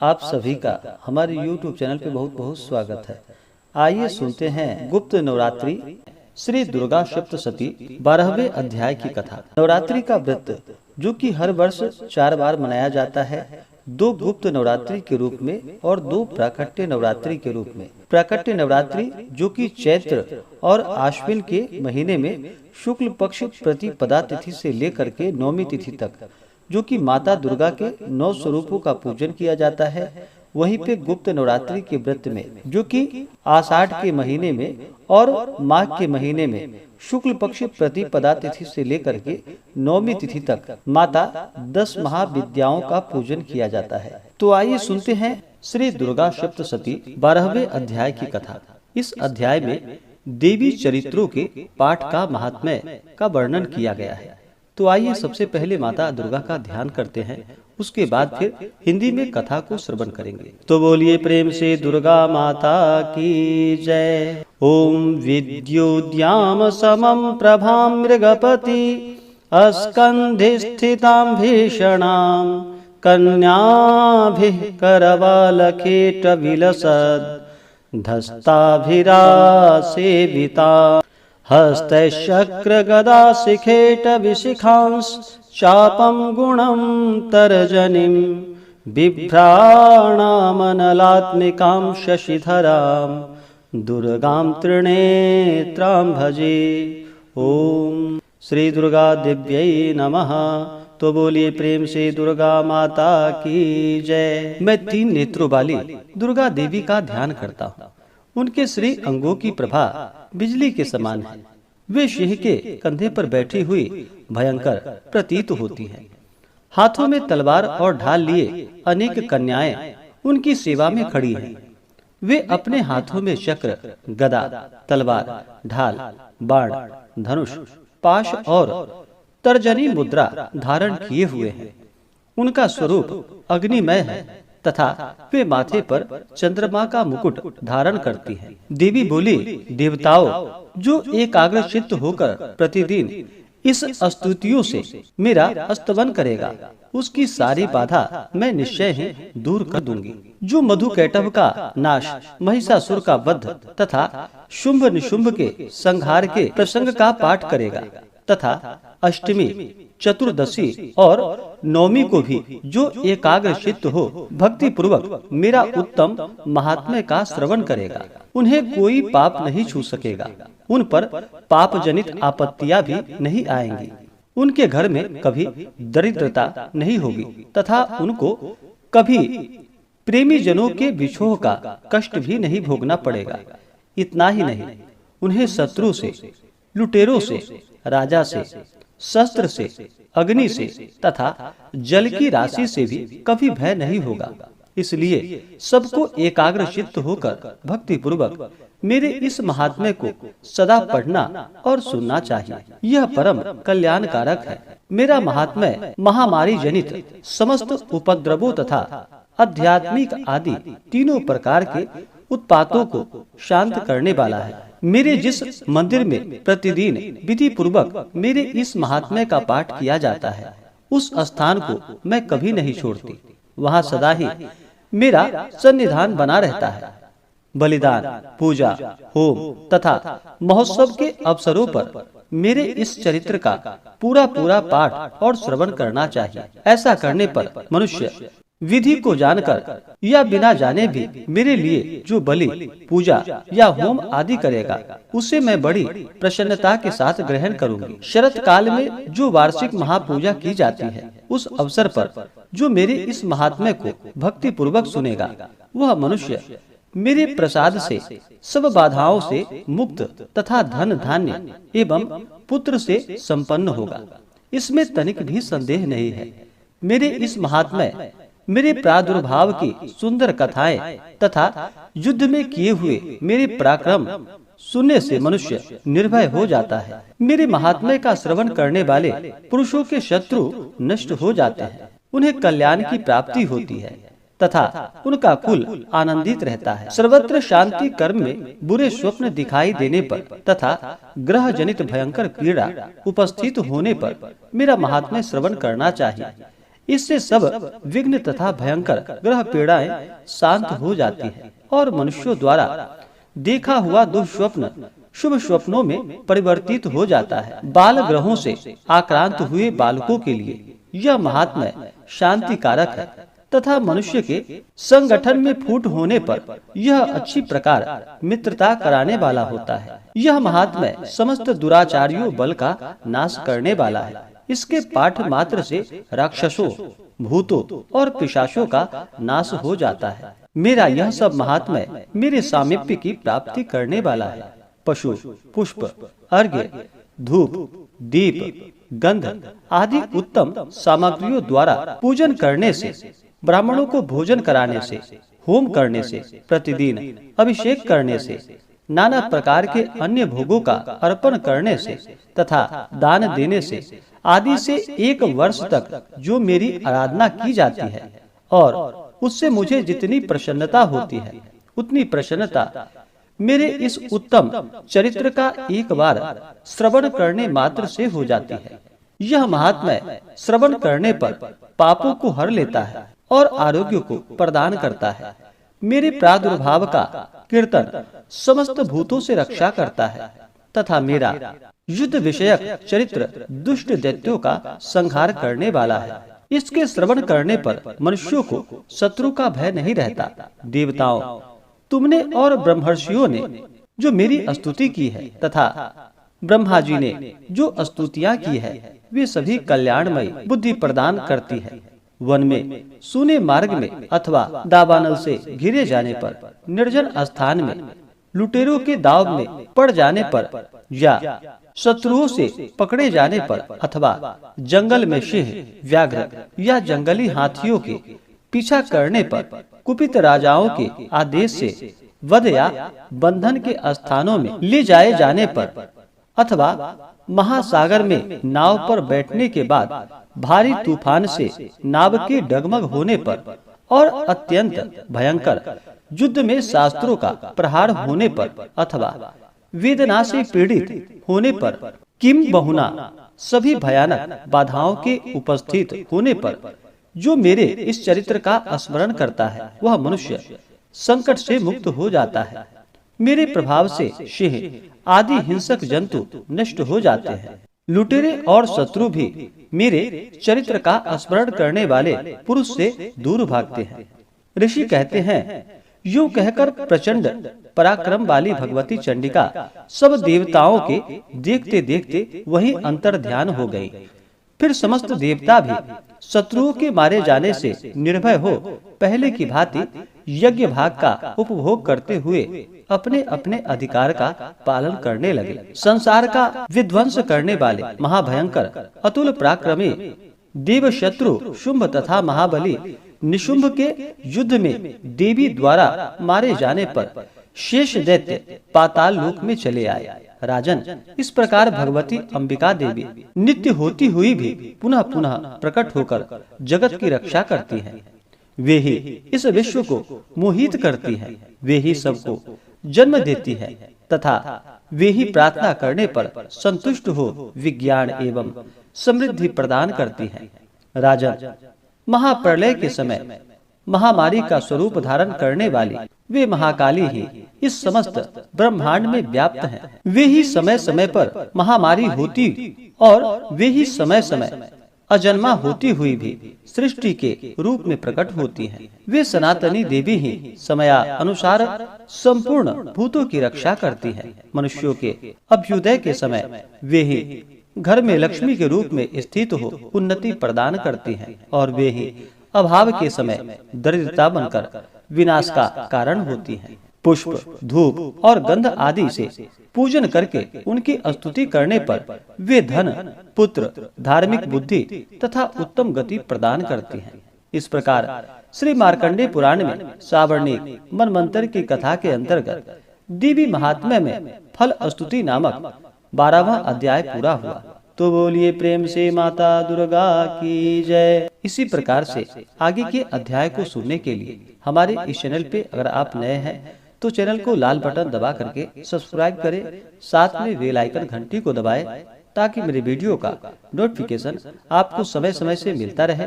आप सभी का हमारे YouTube चैनल पे बहुत बहुत स्वागत है। आइए सुनते हैं गुप्त नवरात्रि श्री दुर्गा सप्तशती 12वें अध्याय की कथा। नवरात्रि का व्रत जो कि हर वर्ष 4 बार मनाया जाता है, 2 गुप्त नवरात्रि के रूप में और 2 प्राकट्य नवरात्रि के रूप में। प्राकट्य नवरात्रि जो कि चैत्र और आश्विन के महीने में शुक्ल पक्ष प्रतिपदा तिथि से लेकर के नौमी तिथि तक, जो कि माता दुर्गा के 9 स्वरूपों का पूजन किया जाता है। वहीं पे गुप्त नवरात्रि के व्रत में जो कि आषाढ़ के महीने में और माघ के महीने में शुक्ल पक्ष प्रतिपदा तिथि से लेकर के नौमी तिथि तक माता 10 महाविद्याओं का पूजन किया जाता है। तो आइए सुनते हैं श्री दुर्गा सप्तशती 12वें अध्याय की कथा। इस अध्याय में देवी चरित्रों के पाठ का महात्म्य का वर्णन किया गया है। तो आइए सबसे पहले माता दुर्गा का ध्यान करते हैं, उसके बाद फिर हिंदी में कथा को श्रवण करेंगे। तो बोलिए प्रेम से दुर्गा माता की जय। ओम विद्युद्याम समम प्रभाम मृगपति अस्कंधे स्थितां भीषणां कन्याभिः करवालखेट विलसद धस्ताभिरा सेविता हस्तशक्र गदा शिखेट विशिखांश चापम गुणम तर्जनीं बिभ्राणामनलात्मिकां शशिधरां दुर्गां त्रिनेत्रां भजे। ओम श्री दुर्गा दिव्यै नमः। तो बोलिए प्रेम से दुर्गा माता की जय। मैं 3 नेत्रों वाली दुर्गा देवी का ध्यान करता हूँ। उनके श्री अंगों की प्रभा बिजली के समान है। वे सिंह के कंधे पर बैठी हुई भयंकर प्रतीत होती हैं। हाथों में तलवार और ढाल लिए अनेक कन्याएं उनकी सेवा में खड़ी हैं। वे अपने हाथों में चक्र, गदा, तलवार, ढाल, बाण, धनुष, पाश और तर्जनी मुद्रा धारण किए हुए हैं। उनका स्वरूप अग्निमय है तथा वे माथे पर चंद्रमा का मुकुट धारण करती हैं। देवी बोली, देवताओं, जो एकाग्रचित्त होकर प्रतिदिन इस स्तुतियों से मेरा स्तवन करेगा, उसकी सारी बाधा मैं निश्चय ही दूर कर दूंगी। जो मधुकैटभ का नाश, महिषासुर का वध तथा शुंभ निशुंभ के संहार के प्रसंग का पाठ करेगा तथा अष्टमी, चतुर्दशी और नवमी को भी जो एकाग्र चित्त हो भक्ति पूर्वक मेरा उत्तम महात्म्य का श्रवण करेगा, उन्हें कोई पाप नहीं छू सकेगा। उन पर पाप जनित आपत्तियां भी नहीं आएंगी। उनके घर में कभी दरिद्रता नहीं होगी तथा उनको कभी प्रेमी जनों के विछोह का कष्ट भी नहीं भोगना पड़ेगा। इतना ही नहीं, उन्हें शत्रु से, लुटेरों से, राजा से, शस्त्र से, अग्नि से तथा जल की राशि से भी कभी भय नहीं होगा। इसलिए सबको एकाग्र चित्त होकर भक्ति पूर्वक मेरे इस महात्म्य को सदा पढ़ना और सुनना चाहिए। यह परम कल्याणकारक है। मेरा महात्म्य महामारी जनित समस्त उपद्रवों तथा आध्यात्मिक आदि तीनों प्रकार के उत्पातों को शांत करने वाला है। मेरे जिस मंदिर में प्रतिदिन विधि पूर्वक मेरे इस महात्म्य का पाठ किया जाता है, उस स्थान को मैं कभी नहीं छोड़ती। वहाँ सदा ही मेरा सन्निधान बना रहता है। बलिदान, पूजा, होम तथा महोत्सव के अवसरों पर मेरे इस चरित्र का पूरा पाठ और श्रवण करना चाहिए। ऐसा करने पर मनुष्य विधि को जानकर या बिना जाने भी मेरे लिए जो बलि, पूजा या होम आदि करेगा, उसे मैं बड़ी प्रसन्नता के साथ ग्रहण करूंगी। शरत काल में जो वार्षिक महापूजा की जाती है, उस अवसर पर जो मेरे इस महात्म्य को भक्ति पूर्वक सुनेगा, वह मनुष्य मेरे प्रसाद से सब बाधाओं से मुक्त तथा धन धान्य एवं पुत्र से संपन्न होगा। इसमें तनिक भी संदेह नहीं है। मेरे इस महात्म्य, मेरे प्रादुर्भाव की सुंदर कथाएं तथा युद्ध में किए हुए मेरे पराक्रम सुनने से मनुष्य निर्भय हो जाता है। मेरे महात्म्य का श्रवण करने वाले पुरुषों के शत्रु नष्ट हो जाते हैं। उन्हें कल्याण की प्राप्ति होती है तथा उनका कुल आनंदित रहता है। सर्वत्र शांति कर्म में बुरे स्वप्न दिखाई देने पर तथा ग्रह जनित भयंकर पीड़ा उपस्थित होने पर मेरा महात्म्य श्रवण करना चाहिए। इससे सब विघ्न तथा भयंकर ग्रह पीड़ाएं शांत हो जाती हैं और मनुष्यों द्वारा देखा हुआ दुष्स्वप्न शुभ स्वप्नों में परिवर्तित हो जाता है। बाल ग्रहों से आक्रांत हुए बालकों के लिए यह महात्म्य शांति कारक है तथा मनुष्य के संगठन में फूट होने पर यह अच्छी प्रकार मित्रता कराने वाला होता है। यह महात्म्य समस्त दुराचारियों बल का नाश करने वाला है। इसके पाठ मात्र से राक्षसों, भूतों और पिशाचों का नाश हो जाता है। मेरा यह सब महात्म्य मेरे सामीप्य की प्राप्ति करने वाला है। पशु, पुष्प, अर्घ्य, धूप, दीप, गंध आदि उत्तम सामग्रियों द्वारा पूजन करने से, ब्राह्मणों को भोजन कराने से, होम करने से, प्रतिदिन अभिषेक करने से, नाना प्रकार के अन्य भोगों का अर्पण करने से तथा दान देने से आदि से 1 वर्ष तक जो मेरी आराधना की जाती है और उससे मुझे जितनी प्रसन्नता होती है उतनी प्रसन्नता मेरे इस उत्तम चरित्र का एक बार श्रवण करने मात्र से हो जाती है। यह महात्म्य श्रवण करने पर पापों को हर लेता है और आरोग्य को प्रदान करता है। मेरे प्रादुर्भाव का कीर्तन समस्त भूतों से रक्षा करता है तथा मेरा युद्ध विषयक चरित्र दुष्ट दैत्यों का संहार करने वाला है। इसके श्रवण करने पर मनुष्यों को शत्रु का भय नहीं रहता। देवताओं, तुमने और ब्रह्मर्षियों ने जो मेरी स्तुति की है तथा ब्रह्मा जी ने जो स्तुतियाँ की है वे सभी कल्याणमयी बुद्धि प्रदान करती है। वन में, सूने मार्ग में अथवा दावानल से घिरे जाने पर, निर्जन स्थान में, लुटेरों के दाव में पड़ जाने पर या शत्रुओं से पकड़े जाने पर अथवा जंगल में सिंह, व्याघ्र या जंगली हाथियों के पीछा करने पर, कुपित राजाओं के आदेश से वध या बंधन के स्थानों में ले जाए जाने पर अथवा महासागर में नाव पर बैठने के बाद भारी तूफान से नाव के डगमग होने पर और अत्यंत भयंकर युद्ध में शास्त्रों का प्रहार होने पर अथवा वेदना से पीड़ित होने पर, किम बहुना सभी भयानक बाधाओं के उपस्थित होने पर जो मेरे इस चरित्र का स्मरण करता है वह मनुष्य संकट से मुक्त हो जाता है। मेरे प्रभाव से सिंह आदि हिंसक जंतु नष्ट हो जाते हैं। लुटेरे और शत्रु भी मेरे चरित्र का स्मरण करने वाले पुरुष से दूर भागते हैं। ऋषि कहते हैं, यूं कहकर प्रचंड पराक्रम वाली भगवती चंडिका सब देवताओं के देखते देखते वहीं अंतर ध्यान हो गई। फिर समस्त देवता भी शत्रुओं के मारे जाने से निर्भय हो पहले की भांति यज्ञ भाग का उपभोग करते हुए अपने अपने अधिकार का पालन करने लगे। संसार का विध्वंस करने वाले महाभयंकर अतुल पराक्रमी देव शत्रु शुंभ तथा महाबली निशुंभ के युद्ध में देवी द्वारा मारे जाने पर शेष दैत्य पाताल लोक में चले आए। राजन, इस प्रकार भगवती अंबिका देवी नित्य होती हुई भी पुनः पुनः प्रकट होकर जगत की रक्षा करती हैं। वे ही इस विश्व को मोहित करती हैं। वे ही सबको जन्म देती है तथा वे ही प्रार्थना करने पर संतुष्ट हो विज्ञान एवं समृद्धि प्रदान करती हैं। राजन, महाप्रलय के समय महामारी का स्वरूप धारण करने वाली वे महाकाली ही इस समस्त ब्रह्मांड में व्याप्त हैं। वे ही समय समय पर महामारी होती और वे ही समय समय अजन्मा होती हुई भी सृष्टि के रूप में प्रकट होती हैं। वे सनातनी देवी ही समया अनुसार संपूर्ण भूतों की रक्षा करती हैं। मनुष्यों के अभ्युदय के समय वे ही घर में लक्ष्मी के रूप में स्थित हो उन्नति प्रदान करती हैं और वे ही अभाव के समय दरिद्रता बनकर विनाश का कारण होती हैं। पुष्प, धूप और गंध आदि से पूजन करके उनकी स्तुति करने पर वे धन, पुत्र, धार्मिक बुद्धि तथा उत्तम गति प्रदान करती हैं। इस प्रकार श्री मार्कंडेय पुराण में सावर्णिक मनमंत्र की कथा के अंतर्गत देवी महात्म्य में फल स्तुति नामक 12वां अध्याय पूरा हुआ। तो बोलिए प्रेम से माता दुर्गा की जय। इसी प्रकार से आगे के अध्याय को सुनने के लिए हमारे इस चैनल पे अगर आप नए हैं तो चैनल को लाल बटन दबा करके सब्सक्राइब करें, साथ में बेल आइकन घंटी को दबाएं ताकि मेरे वीडियो का नोटिफिकेशन आपको समय समय से मिलता रहे।